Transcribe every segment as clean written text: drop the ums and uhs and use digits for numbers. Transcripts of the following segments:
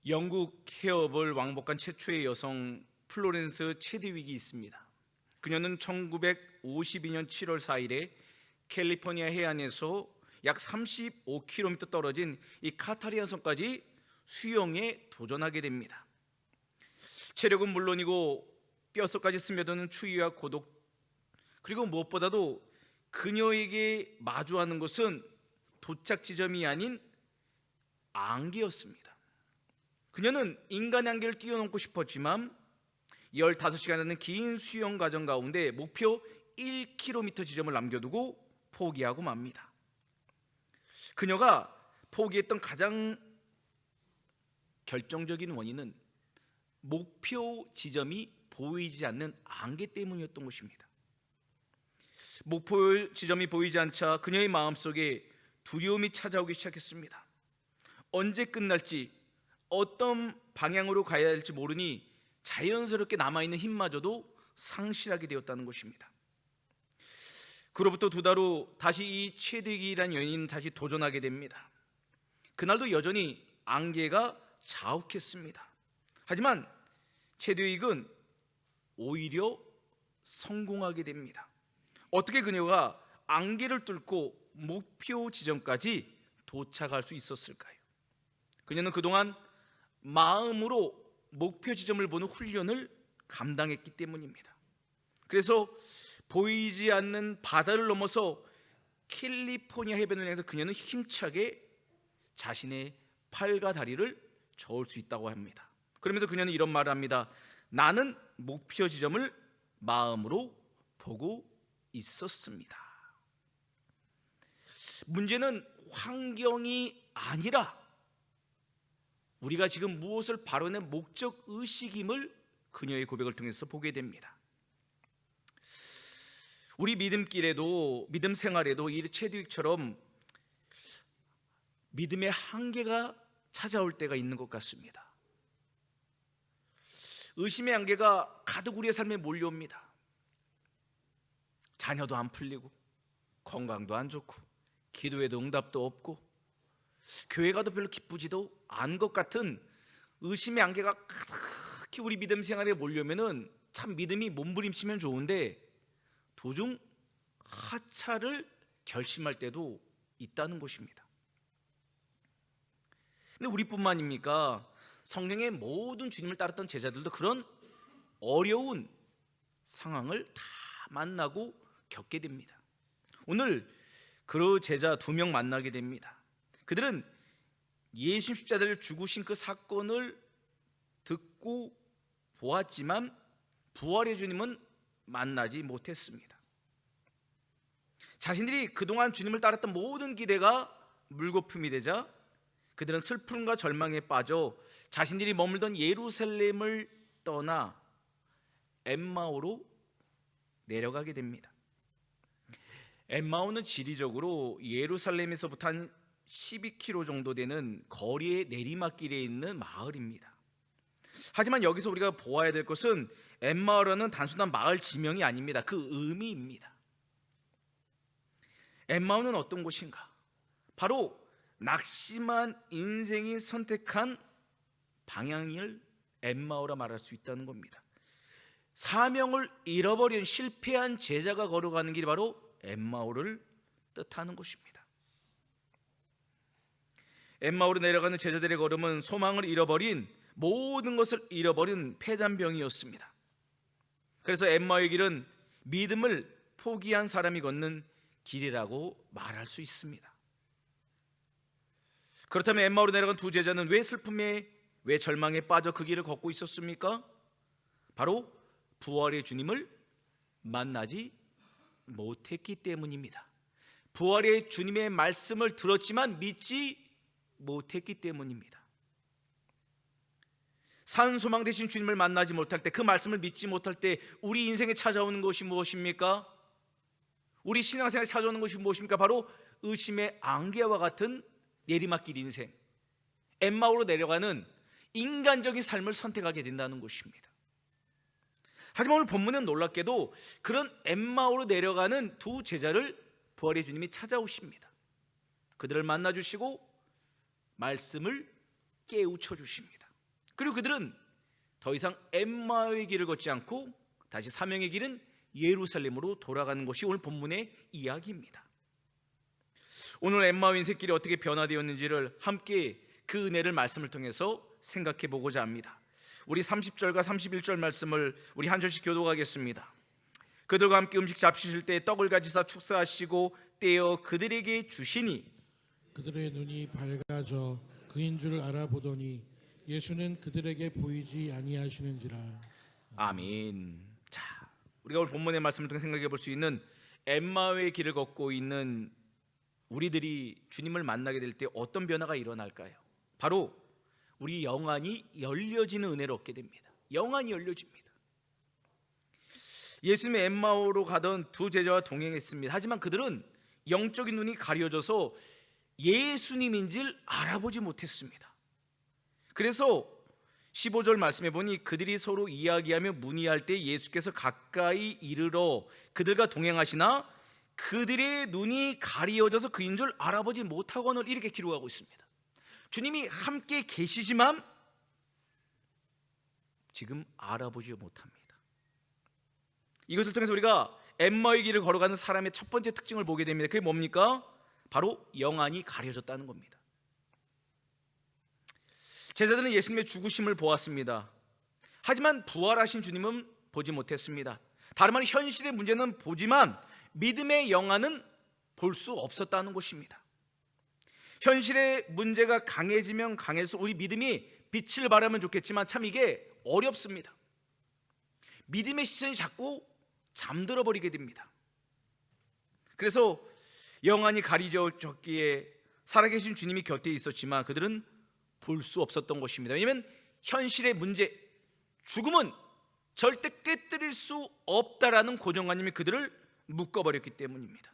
영국 해협을 왕복한 최초의 여성 플로렌스 체드윅이 있습니다. 그녀는 1952년 7월 4일에 캘리포니아 해안에서 약 35km 떨어진 이 카타리안 섬까지 수영에 도전하게 됩니다. 체력은 물론이고 뼛속까지 스며드는 추위와 고독, 그리고 무엇보다도 그녀에게 마주하는 것은 도착 지점이 아닌 안개였습니다. 그녀는 인간의 한계를 뛰어넘고 싶었지만 15시간이라는 긴 수영 과정 가운데 목표 1km 지점을 남겨두고 포기하고 맙니다. 그녀가 포기했던 가장 결정적인 원인은 목표 지점이 보이지 않는 안개 때문이었던 것입니다. 목표 지점이 보이지 않자 그녀의 마음속에 두려움이 찾아오기 시작했습니다. 언제 끝날지, 어떤 방향으로 가야 할지 모르니 자연스럽게 남아있는 힘마저도 상실하게 되었다는 것입니다. 그로부터 2달 후 다시 이 체드윅이라는 연인은 다시 도전하게 됩니다. 그날도 여전히 안개가 자욱했습니다. 하지만 체드윅은 오히려 성공하게 됩니다. 어떻게 그녀가 안개를 뚫고 목표 지점까지 도착할 수 있었을까요? 그녀는 그동안 마음으로 목표 지점을 보는 훈련을 감당했기 때문입니다. 그래서 보이지 않는 바다를 넘어서 캘리포니아 해변을 향해서 그녀는 힘차게 자신의 팔과 다리를 저을 수 있다고 합니다. 그러면서 그녀는 이런 말을 합니다. 나는 목표 지점을 마음으로 보고 있었습니다. 문제는 환경이 아니라 우리가 지금 무엇을 바라는 목적 의식임을 그녀의 고백을 통해서 보게 됩니다. 우리 믿음길에도, 믿음 생활에도 이 체드윅처럼 믿음의 한계가 찾아올 때가 있는 것 같습니다. 의심의 안개가 가득 우리의 삶에 몰려옵니다. 자녀도 안 풀리고, 건강도 안 좋고, 기도에도 응답도 없고, 교회 가도 별로 기쁘지도 않은 것 같은 의심의 안개가 가득히 우리 믿음 생활에 몰려오면은 참 믿음이 몸부림치면 좋은데 도중 하차를 결심할 때도 있다는 것입니다. 근데 우리뿐만입니까? 성경의 모든 주님을 따랐던 제자들도 그런 어려운 상황을 다 만나고 겪게 됩니다. 오늘 그 제자 2명 만나게 됩니다. 그들은 예수 십자가를 죽으신 그 사건을 듣고 보았지만 부활의 주님은 만나지 못했습니다. 자신들이 그동안 주님을 따랐던 모든 기대가 물거품이 되자 그들은 슬픔과 절망에 빠져 자신들이 머물던 예루살렘을 떠나 엠마오로 내려가게 됩니다. 엠마오는 지리적으로 예루살렘에서부터 한 12km 정도 되는 거리의 내리막길에 있는 마을입니다. 하지만 여기서 우리가 보아야 될 것은 엠마오라는 단순한 마을 지명이 아닙니다. 그 의미입니다. 엠마오는 어떤 곳인가? 바로 낙심한 인생이 선택한 방향을 엠마오라 말할 수 있다는 겁니다. 사명을 잃어버린 실패한 제자가 걸어가는 길이 바로 엠마오를 뜻하는 것입니다. 엠마오로 내려가는 제자들의 걸음은 소망을 잃어버린, 모든 것을 잃어버린 폐잔병이었습니다. 그래서 엠마오의 길은 믿음을 포기한 사람이 걷는 길이라고 말할 수 있습니다. 그렇다면 엠마오로 내려간 2 제자는 왜 슬픔에, 왜 절망에 빠져 그 길을 걷고 있었습니까? 바로 부활의 주님을 만나지 못했기 때문입니다. 부활의 주님의 말씀을 들었지만 믿지 못했기 때문입니다. 산 소망 되신 주님을 만나지 못할 때, 그 말씀을 믿지 못할 때 우리 인생에 찾아오는 것이 무엇입니까? 우리 신앙생활에 찾아오는 것이 무엇입니까? 바로 의심의 안개와 같은 내리막길 인생, 엠마오로 내려가는 인간적인 삶을 선택하게 된다는 것입니다. 하지만 오늘 본문은 놀랍게도 그런 엠마오로 내려가는 2 제자를 부활의 주님이 찾아오십니다. 그들을 만나주시고 말씀을 깨우쳐 주십니다. 그리고 그들은 더 이상 엠마오의 길을 걷지 않고 다시 사명의 길은 예루살렘으로 돌아가는 것이 오늘 본문의 이야기입니다. 오늘 엠마오 인생길이 어떻게 변화되었는지를 함께 그 은혜를 말씀을 통해서 생각해 보고자 합니다. 우리 30절과 31절 말씀을 우리 한 절씩 교독하겠습니다. 그들과 함께 음식 잡수실 때 떡을 가지사 축사하시고 떼어 그들에게 주시니 그들의 눈이 밝아져 그인 줄 알아보더니 예수는 그들에게 보이지 아니하시는지라. 아멘. 자, 우리가 오늘 본문의 말씀을 통해 생각해 볼 수 있는 엠마오의 길을 걷고 있는 우리들이 주님을 만나게 될 때 어떤 변화가 일어날까요? 바로 우리 영안이 열려지는 은혜를 얻게 됩니다. 영안이 열려집니다. 예수님의 엠마오로 가던 두 제자와 동행했습니다. 하지만 그들은 영적인 눈이 가려져서 예수님인지를 알아보지 못했습니다. 그래서 15절 말씀해 보니 그들이 서로 이야기하며 문의할 때 예수께서 가까이 이르러 그들과 동행하시나 그들의 눈이 가리워져서 그인 줄 알아보지 못하고는 이렇게 기록하고 있습니다. 주님이 함께 계시지만 지금 알아보지 못합니다. 이것을 통해서 우리가 엠마오의 길을 걸어가는 사람의 첫 번째 특징을 보게 됩니다. 그게 뭡니까? 바로 영안이 가려졌다는 겁니다. 제자들은 예수님의 죽으심을 보았습니다. 하지만 부활하신 주님은 보지 못했습니다. 다른 말로 현실의 문제는 보지만 믿음의 영안은 볼 수 없었다는 것입니다. 현실의 문제가 강해지면 강해서 우리 믿음이 빛을 발하면 좋겠지만 참 이게 어렵습니다. 믿음의 시선이 자꾸 잠들어 버리게 됩니다. 그래서 영안이 가리졌기에 살아계신 주님이 곁에 있었지만 그들은 볼 수 없었던 것입니다. 왜냐하면 현실의 문제, 죽음은 절대 깨뜨릴 수 없다라는 고정관념이 그들을 묶어버렸기 때문입니다.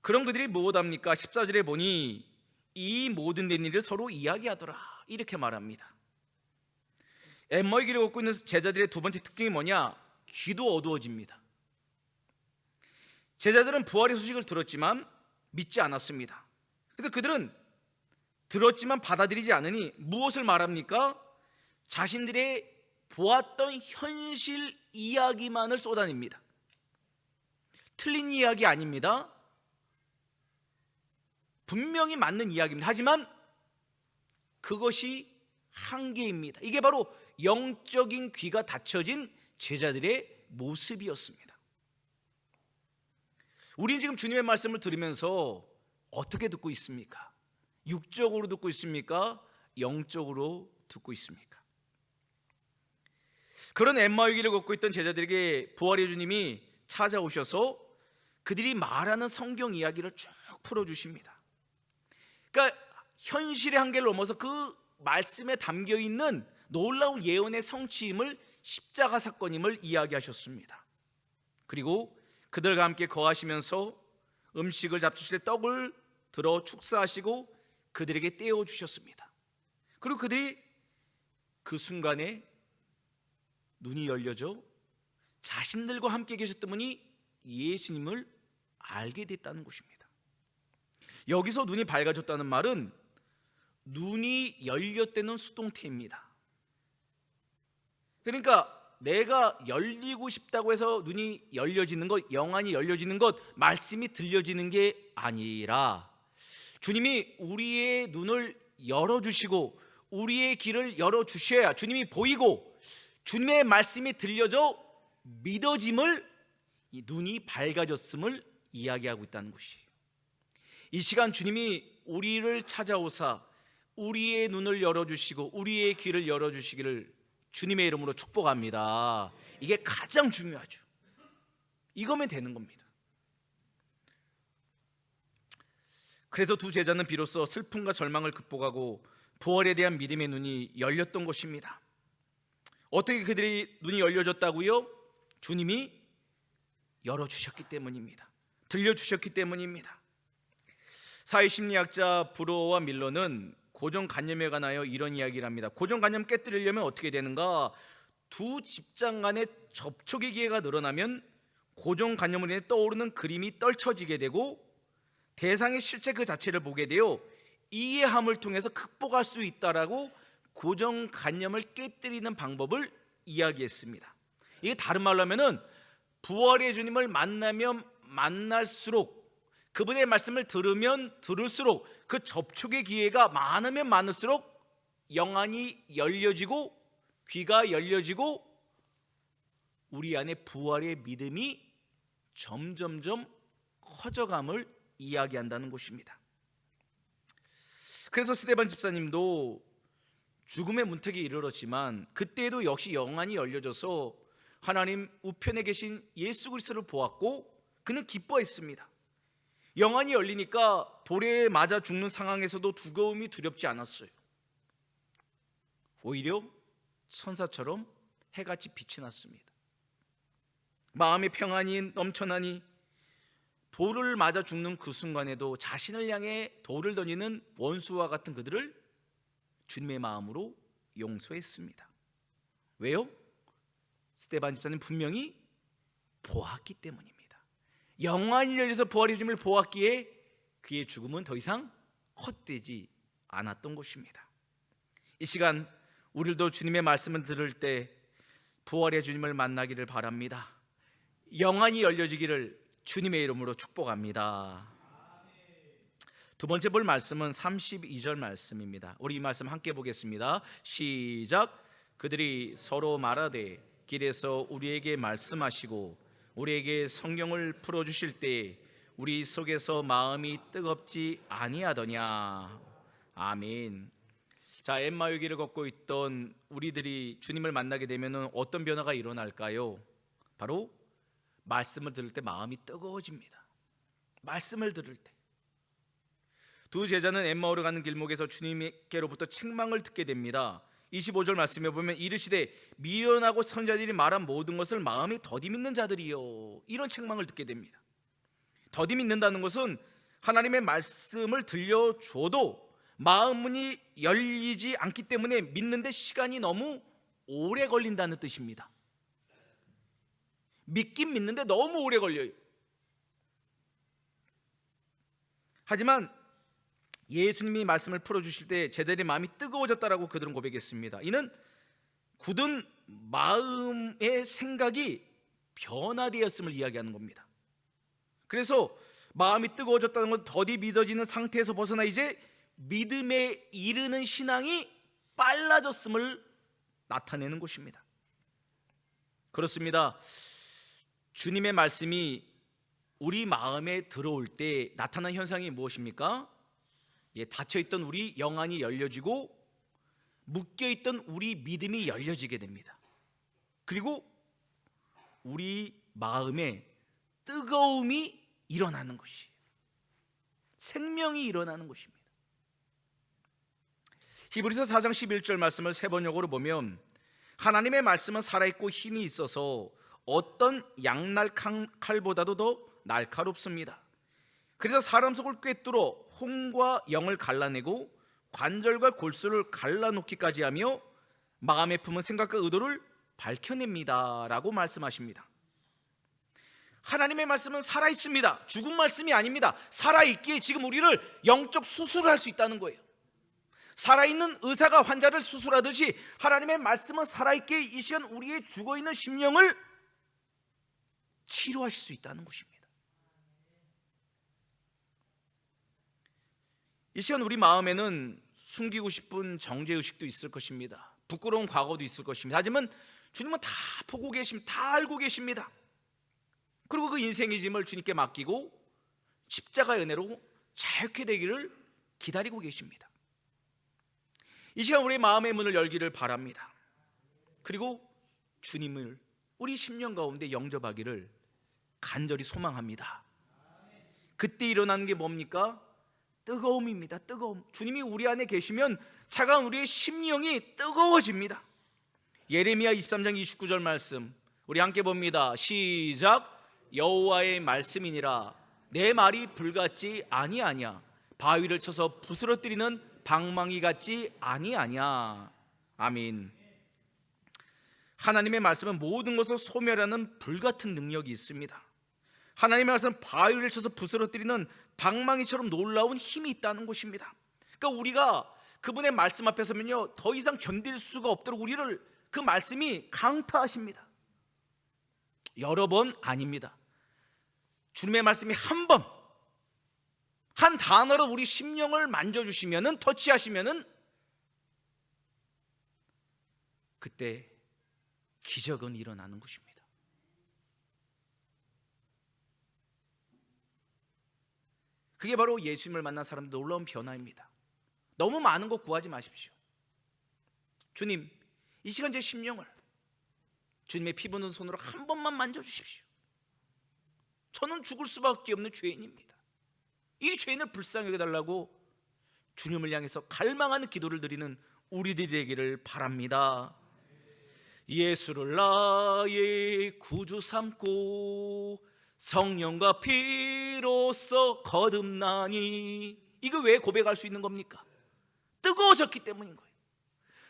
그런 그들이 무엇합니까? 14절에 보니 이 모든 된 일을 서로 이야기하더라 이렇게 말합니다. 엠마오의 길을 걷고 있는 제자들의 두 번째 특징이 뭐냐? 귀도 어두워집니다. 제자들은 부활의 소식을 들었지만 믿지 않았습니다. 그래서 그들은 들었지만 받아들이지 않으니 무엇을 말합니까? 자신들의 보았던 현실 이야기만을 쏟아냅니다. 틀린 이야기 아닙니다. 분명히 맞는 이야기입니다. 하지만 그것이 한계입니다. 이게 바로 영적인 귀가 닫혀진 제자들의 모습이었습니다. 우리는 지금 주님의 말씀을 들으면서 어떻게 듣고 있습니까? 육적으로 듣고 있습니까? 영적으로 듣고 있습니까? 그런 엠마오의 길을 걷고 있던 제자들에게 부활의 주님이 찾아오셔서 그들이 말하는 성경 이야기를 쭉 풀어주십니다. 그러니까 현실의 한계를 넘어서 그 말씀에 담겨있는 놀라운 예언의 성취임을 십자가 사건임을 이야기하셨습니다. 그리고 그들과 함께 거하시면서 음식을 잡수실 때 떡을 들어 축사하시고 그들에게 떼어주셨습니다. 그리고 그들이 그 순간에 눈이 열려져 자신들과 함께 계셨던 분이 예수님을 알게 됐다는 것입니다. 여기서 눈이 밝아졌다는 말은 눈이 열렸다는 수동태입니다. 그러니까 내가 열리고 싶다고 해서 눈이 열려지는 것, 영안이 열려지는 것, 말씀이 들려지는 게 아니라 주님이 우리의 눈을 열어주시고 우리의 길을 열어주셔야 주님이 보이고 주님의 말씀이 들려져 믿어짐을, 이 눈이 밝아졌음을 이야기하고 있다는 것이에요. 이 시간 주님이 우리를 찾아오사 우리의 눈을 열어주시고 우리의 귀를 열어주시기를 주님의 이름으로 축복합니다. 이게 가장 중요하죠. 이거면 되는 겁니다. 그래서 두 제자는 비로소 슬픔과 절망을 극복하고 부활에 대한 믿음의 눈이 열렸던 것입니다. 어떻게 그들이 눈이 열려졌다고요? 주님이 열어주셨기 때문입니다. 들려주셨기 때문입니다. 사회심리학자 브로와 밀러는 고정관념에 관하여 이런 이야기를 합니다. 고정관념 깨뜨리려면 어떻게 되는가? 두 집단 간의 접촉의 기회가 늘어나면 고정관념으로 인해 떠오르는 그림이 떨쳐지게 되고 대상의 실제 그 자체를 보게 되어 이해함을 통해서 극복할 수 있다라고 고정관념을 깨뜨리는 방법을 이야기했습니다. 이게 다른 말로 하면은 부활의 주님을 만나면 만날수록, 그분의 말씀을 들으면 들을수록, 그 접촉의 기회가 많으면 많을수록 영안이 열려지고 귀가 열려지고 우리 안에 부활의 믿음이 점점점 커져감을 이야기한다는 것입니다. 그래서 스데반 집사님도 죽음의 문턱에 이르렀지만 그때에도 역시 영안이 열려져서 하나님 우편에 계신 예수 그리스도를 보았고 그는 기뻐했습니다. 영안이 열리니까 돌에 맞아 죽는 상황에서도 두려움이 두렵지 않았어요. 오히려 천사처럼 해같이 빛이 났습니다. 마음의 평안이 넘쳐나니 돌을 맞아 죽는 그 순간에도 자신을 향해 돌을 던지는 원수와 같은 그들을 주님의 마음으로 용서했습니다. 왜요? 스데반 집사님 분명히 보았기 때문입니다. 영안이 열려서 부활의 주님을 보았기에 그의 죽음은 더 이상 헛되지 않았던 것입니다. 이 시간 우리도 주님의 말씀을 들을 때 부활의 주님을 만나기를 바랍니다. 영안이 열려지기를 주님의 이름으로 축복합니다. 두 번째 볼 말씀은 32절 말씀입니다. 우리 이 말씀 함께 보겠습니다. 시작. 그들이 서로 말하되 길에서 우리에게 말씀하시고 우리에게 성경을 풀어주실 때 우리 속에서 마음이 뜨겁지 아니하더냐. 아멘. 자, 엠마오 길을 걷고 있던 우리들이 주님을 만나게 되면 어떤 변화가 일어날까요? 바로 말씀을 들을 때 마음이 뜨거워집니다. 말씀을 들을 때 두 제자는 엠마오로 가는 길목에서 주님께로부터 책망을 듣게 됩니다. 25절 말씀에 보면 이르시되 미련하고 선자들이 말한 모든 것을 마음이 더디 믿는 자들이요, 이런 책망을 듣게 됩니다. 더디 믿는다는 것은 하나님의 말씀을 들려줘도 마음 문이 열리지 않기 때문에 믿는데 시간이 너무 오래 걸린다는 뜻입니다. 믿긴 믿는데 너무 오래 걸려요. 하지만 예수님이 말씀을 풀어주실 때 제자들의 마음이 뜨거워졌다라고 그들은 고백했습니다. 이는 굳은 마음의 생각이 변화되었음을 이야기하는 겁니다. 그래서 마음이 뜨거워졌다는 건 더디 믿어지는 상태에서 벗어나 이제 믿음에 이르는 신앙이 빨라졌음을 나타내는 것입니다. 그렇습니다. 주님의 말씀이 우리 마음에 들어올 때 나타난 현상이 무엇입니까? 닫혀있던 우리 영안이 열려지고 묶여있던 우리 믿음이 열려지게 됩니다. 그리고 우리 마음에 뜨거움이 일어나는 것이에요. 생명이 일어나는 것입니다. 히브리서 4장 11절 말씀을 세 번역으로 보면 하나님의 말씀은 살아있고 힘이 있어서 어떤 양날 칼보다도 더 날카롭습니다. 그래서 사람 속을 꿰뚫어 혼과 영을 갈라내고 관절과 골수를 갈라놓기까지 하며 마음에 품은 생각과 의도를 밝혀냅니다 라고 말씀하십니다. 하나님의 말씀은 살아있습니다. 죽은 말씀이 아닙니다. 살아있기에 지금 우리를 영적 수술을 할 수 있다는 거예요. 살아있는 의사가 환자를 수술하듯이 하나님의 말씀은 살아있기에 이 시간 우리의 죽어있는 심령을 치료하실 수 있다는 것입니다. 이 시간 우리 마음에는 숨기고 싶은 정죄의식도 있을 것입니다. 부끄러운 과거도 있을 것입니다. 하지만 주님은 다 보고 계십니다. 다 알고 계십니다. 그리고 그 인생의 짐을 주님께 맡기고 십자가의 은혜로 자유케 되기를 기다리고 계십니다. 이 시간 우리 마음의 문을 열기를 바랍니다. 그리고 주님을 우리 심령 가운데 영접하기를 간절히 소망합니다. 그때 일어나는 게 뭡니까? 뜨거움입니다. 뜨거움. 주님이 우리 안에 계시면 차가운 우리의 심령이 뜨거워집니다. 예레미야 23장 29절 말씀 우리 함께 봅니다. 시작. 여호와의 말씀이니라 내 말이 불같지 아니하냐 바위를 쳐서 부스러뜨리는 방망이 같지 아니하냐. 아멘. 하나님의 말씀은 모든 것을 소멸하는 불같은 능력이 있습니다. 하나님의 말씀은 바위를 쳐서 부스러뜨리는 방망이처럼 놀라운 힘이 있다는 것입니다. 그러니까 우리가 그분의 말씀 앞에 서면요, 더 이상 견딜 수가 없도록 우리를 그 말씀이 강타하십니다. 여러 번 아닙니다. 주님의 말씀이 한 번, 한 단어로 우리 심령을 만져주시면은, 터치하시면은 그때 기적은 일어나는 것입니다. 그게 바로 예수님을 만난 사람들 놀라운 변화입니다. 너무 많은 것 구하지 마십시오. 주님, 이 시간 제 심령을 주님의 피 부는 손으로 한 번만 만져주십시오. 저는 죽을 수밖에 없는 죄인입니다. 이 죄인을 불쌍히 여겨달라고 주님을 향해서 갈망하는 기도를 드리는 우리들이 되기를 바랍니다. 예수를 나의 구주 삼고 성령과 피로써 거듭나니, 이거 왜 고백할 수 있는 겁니까? 뜨거워졌기 때문인 거예요.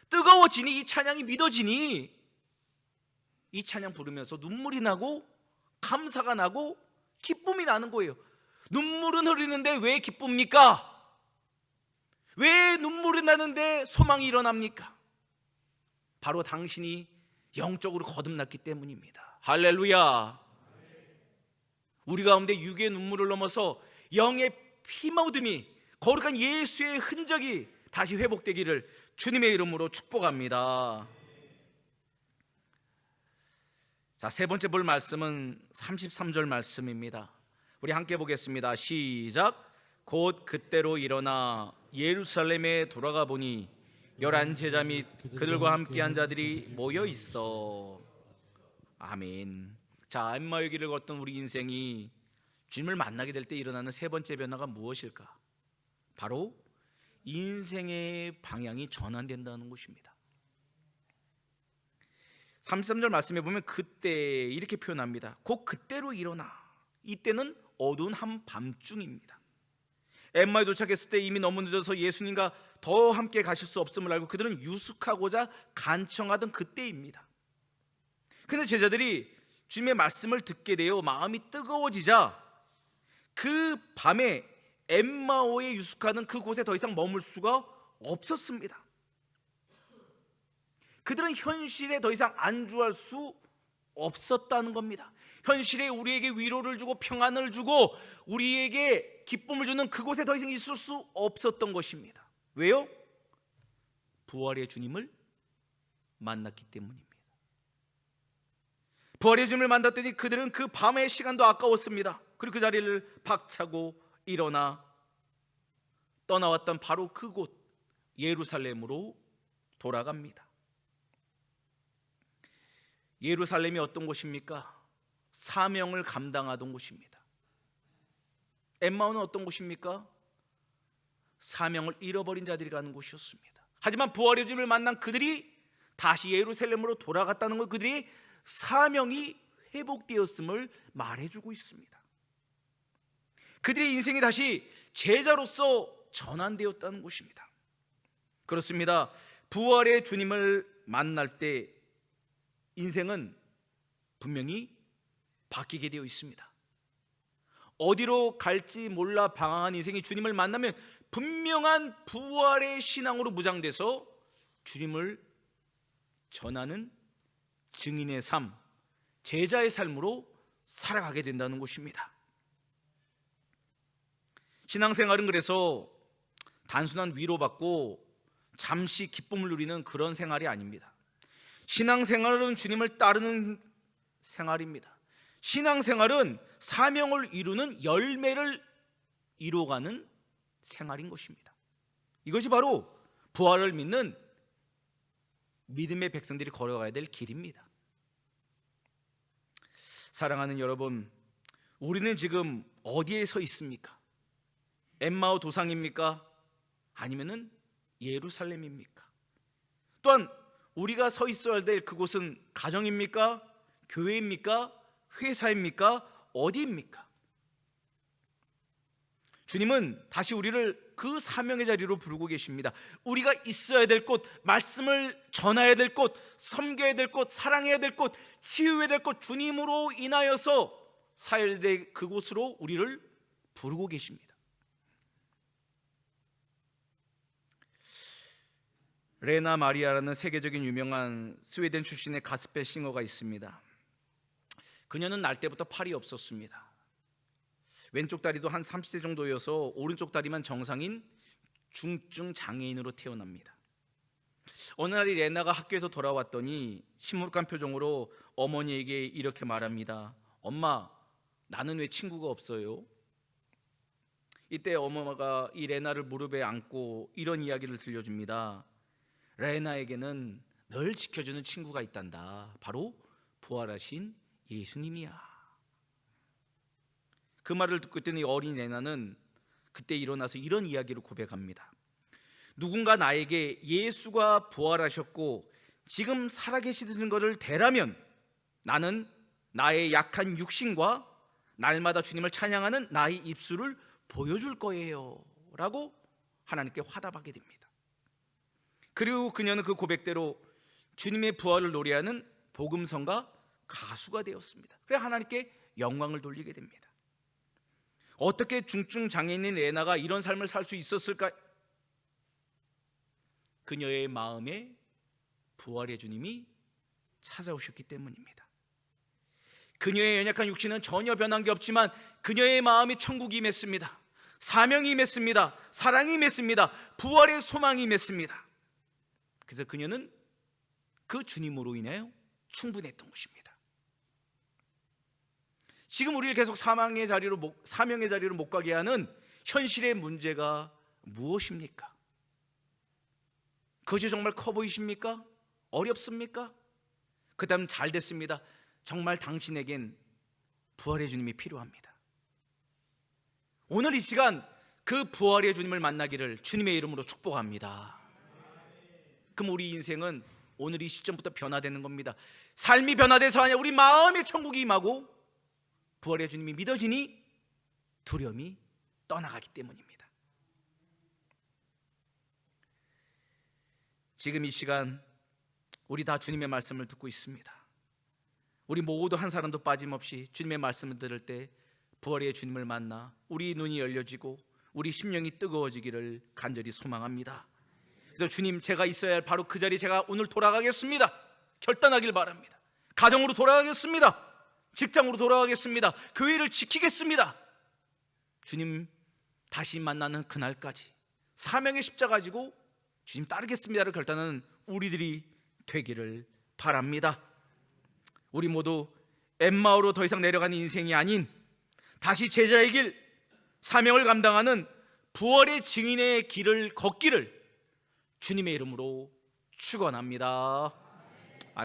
뜨거워지니 이 찬양이 믿어지니 이 찬양 부르면서 눈물이 나고 감사가 나고 기쁨이 나는 거예요. 눈물은 흐르는데 왜 기쁩니까? 왜 눈물이 나는데 소망이 일어납니까? 바로 당신이 영적으로 거듭났기 때문입니다. 할렐루야. 우리 가운데 육의 눈물을 넘어서 영의 피모듬이, 거룩한 예수의 흔적이 다시 회복되기를 주님의 이름으로 축복합니다. 자, 세 번째 볼 말씀은 33절 말씀입니다. 우리 함께 보겠습니다. 시작. 곧 그때로 일어나 예루살렘에 돌아가 보니 11 제자 및 그들과 함께한 자들이 모여 있어. 아멘. 자, 엠마오의 길을 걷던 우리 인생이 주님을 만나게 될 때 일어나는 세 번째 변화가 무엇일까? 바로 인생의 방향이 전환된다는 것입니다. 33절 말씀에 보면 그때 이렇게 표현합니다. 곧 그때로 일어나. 이때는 어두운 한밤중입니다. 엠마오에 도착했을 때 이미 너무 늦어서 예수님과 더 함께 가실 수 없음을 알고 그들은 유숙하고자 간청하던 그때입니다. 그런데 제자들이 주님의 말씀을 듣게 되어 마음이 뜨거워지자 그 밤에 엠마오에 유숙하는 그곳에 더 이상 머물 수가 없었습니다. 그들은 현실에 더 이상 안주할 수 없었다는 겁니다. 현실에 우리에게 위로를 주고 평안을 주고 우리에게 기쁨을 주는 그곳에 더 이상 있을 수 없었던 것입니다. 왜요? 부활의 주님을 만났기 때문입니다. 부활의 주님을 만났더니 그들은 그 밤의 시간도 아까웠습니다. 그리고 그 자리를 박차고 일어나 떠나왔던 바로 그곳 예루살렘으로 돌아갑니다. 예루살렘이 어떤 곳입니까? 사명을 감당하던 곳입니다. 엠마오는 어떤 곳입니까? 사명을 잃어버린 자들이 가는 곳이었습니다. 하지만 부활의 주님을 만난 그들이 다시 예루살렘으로 돌아갔다는 것, 그들이 사명이 회복되었음을 말해주고 있습니다. 그들의 인생이 다시 제자로서 전환되었다는 것입니다. 그렇습니다. 부활의 주님을 만날 때 인생은 분명히 바뀌게 되어 있습니다. 어디로 갈지 몰라 방황한 인생이 주님을 만나면 분명한 부활의 신앙으로 무장돼서 주님을 전하는 증인의 삶, 제자의 삶으로 살아가게 된다는 것입니다. 신앙생활은 그래서 단순한 위로받고 잠시 기쁨을 누리는 그런 생활이 아닙니다. 신앙생활은 주님을 따르는 생활입니다. 신앙생활은 사명을 이루는 열매를 이루어가는 생활인 것입니다. 이것이 바로 부활을 믿는 믿음의 백성들이 걸어가야 될 길입니다. 사랑하는 여러분, 우리는 지금 어디에 서 있습니까? 엠마오 도상입니까? 아니면은 예루살렘입니까? 또한 우리가 서 있어야 될 그곳은 가정입니까? 교회입니까? 회사입니까? 어디입니까? 주님은 다시 우리를 그 사명의 자리로 부르고 계십니다. 우리가 있어야 될 곳, 말씀을 전해야 될 곳, 섬겨야 될 곳, 사랑해야 될 곳, 치유해야 될 곳, 주님으로 인하여서 살아야 될 그곳으로 우리를 부르고 계십니다. 레나 마리아라는 세계적인 유명한 스웨덴 출신의 가스펠 싱어가 있습니다. 그녀는 날 때부터 팔이 없었습니다. 왼쪽 다리도 한 30세 정도여서 오른쪽 다리만 정상인 중증 장애인으로 태어납니다. 어느 날이 레나가 학교에서 돌아왔더니 시무룩한 표정으로 어머니에게 이렇게 말합니다. 엄마, 나는 왜 친구가 없어요? 이때 어머니가 이 레나를 무릎에 안고 이런 이야기를 들려줍니다. 레나에게는 널 지켜주는 친구가 있단다. 바로 부활하신 예수님이야. 그 말을 듣고 있더니 어린 레나는 그때 일어나서 이런 이야기를 고백합니다. 누군가 나에게 예수가 부활하셨고 지금 살아계시는 것을 대라면 나는 나의 약한 육신과 날마다 주님을 찬양하는 나의 입술을 보여줄 거예요 라고 하나님께 화답하게 됩니다. 그리고 그녀는 그 고백대로 주님의 부활을 노래하는 복음성가 가수가 되었습니다. 그래서 하나님께 영광을 돌리게 됩니다. 어떻게 중증 장애인인 레나가 이런 삶을 살 수 있었을까? 그녀의 마음에 부활의 주님이 찾아오셨기 때문입니다. 그녀의 연약한 육신은 전혀 변한 게 없지만 그녀의 마음이 천국이 임했습니다. 사명이 임했습니다. 사랑이 임했습니다. 부활의 소망이 임했습니다. 그래서 그녀는 그 주님으로 인하여 충분했던 것입니다. 지금 우리를 계속 사명의 자리로 못 가게 하는 현실의 문제가 무엇입니까? 그것이 정말 커 보이십니까? 어렵습니까? 그 다음 잘 됐습니다. 정말 당신에겐 부활의 주님이 필요합니다. 오늘 이 시간 그 부활의 주님을 만나기를 주님의 이름으로 축복합니다. 그럼 우리 인생은 오늘 이 시점부터 변화되는 겁니다. 삶이 변화돼서 아니라 우리 마음의 천국이 임하고 부활의 주님이 믿어지니 두려움이 떠나가기 때문입니다. 지금 이 시간 우리 다 주님의 말씀을 듣고 있습니다. 우리 모두 한 사람도 빠짐없이 주님의 말씀을 들을 때 부활의 주님을 만나 우리 눈이 열려지고 우리 심령이 뜨거워지기를 간절히 소망합니다. 그래서 주님, 제가 있어야 할 바로 그 자리에 제가 오늘 돌아가겠습니다. 결단하길 바랍니다. 가정으로 돌아가겠습니다. 직장으로 돌아가겠습니다. 교회를 지키겠습니다. 주님 다시 만나는 그날까지 사명의 십자가 가지고 주님 따르겠습니다를 결단하는 우리들이 되기를 바랍니다. 우리 모두 엠마오로 더 이상 내려가는 인생이 아닌 다시 제자의 길, 사명을 감당하는 부활의 증인의 길을 걷기를 주님의 이름으로 축원합니다.